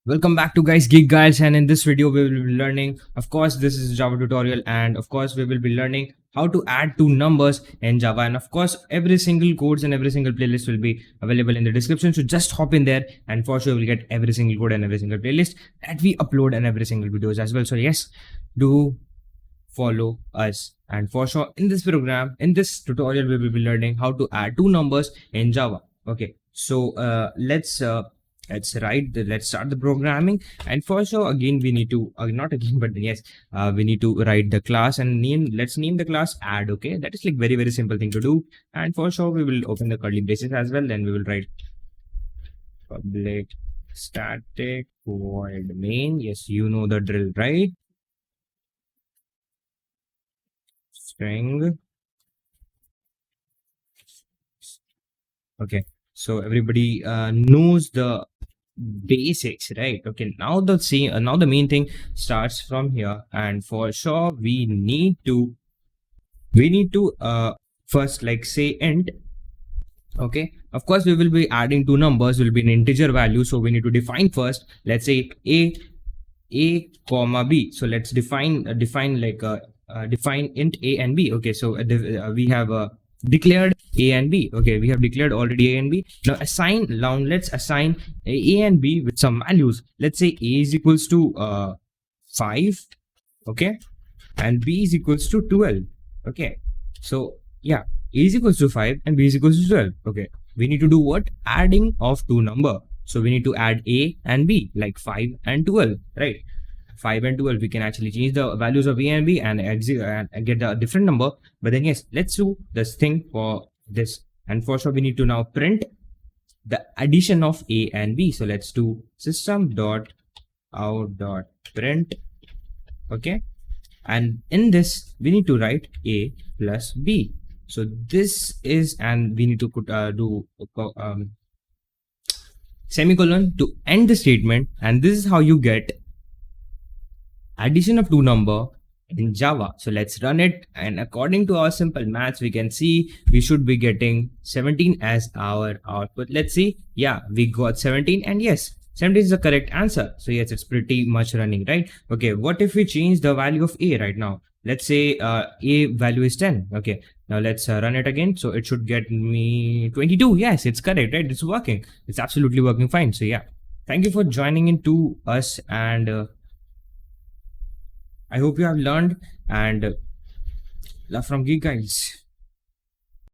Welcome back to guys Geek Guild, and in this video we will be learning, of course this is Java tutorial, and of course we will be learning how to add two numbers in Java. And of course every single codes and every single playlist will be available in the description, so just hop in there and for sure you will get every single code and every single playlist that we upload and every single videos as well. So yes, do follow us. And for sure in this program, in this tutorial, we will be learning how to add two numbers in Java. Okay, so let's start the programming. And for sure again we need to not again but yes, we need to write the class and let's name the class add. Okay, that is like very simple thing to do. And for sure we will open the curly braces as well, then we will write public static void main. Yes, you know the drill, right? String. Okay, so everybody knows the basics, right? Okay, now the main thing starts from here. And for sure we need to first like say int. Okay, of course we will be adding two numbers, will be an integer value, so we need to define first. Let's say a comma b. So let's define define int a and b. Okay, so we have declared a and b. Okay, we have declared already a and b. Now let's assign a and b with some values. Let's say a is equals to 5. Okay, and b is equals to 12. Okay, so yeah, a is equals to 5 and b is equals to 12. Okay, we need to do what? Adding of two number. So we need to add a and b, like 5 and 12, right? 5 and 12, we can actually change the values of a and b and get a different number. But then yes, let's do this thing for this. And for sure we need to now print the addition of a and b. So let's do system.out.print. Okay, and in this we need to write a plus b. So this is, and we need to put do semicolon to end the statement. And this is how you get addition of two number in Java. So let's run it, and according to our simple maths, we can see we should be getting 17 as our output. Let's see. Yeah, we got 17, and yes, 17 is the correct answer. So yes, it's pretty much running, right? Okay, what if we change the value of a right now? Let's say a value is 10. Okay, now let's run it again. So it should get me 22. Yes, it's correct, right? It's working. It's absolutely working fine. So yeah, thank you for joining in to us, and I hope you have learned, and love from Geek Guides.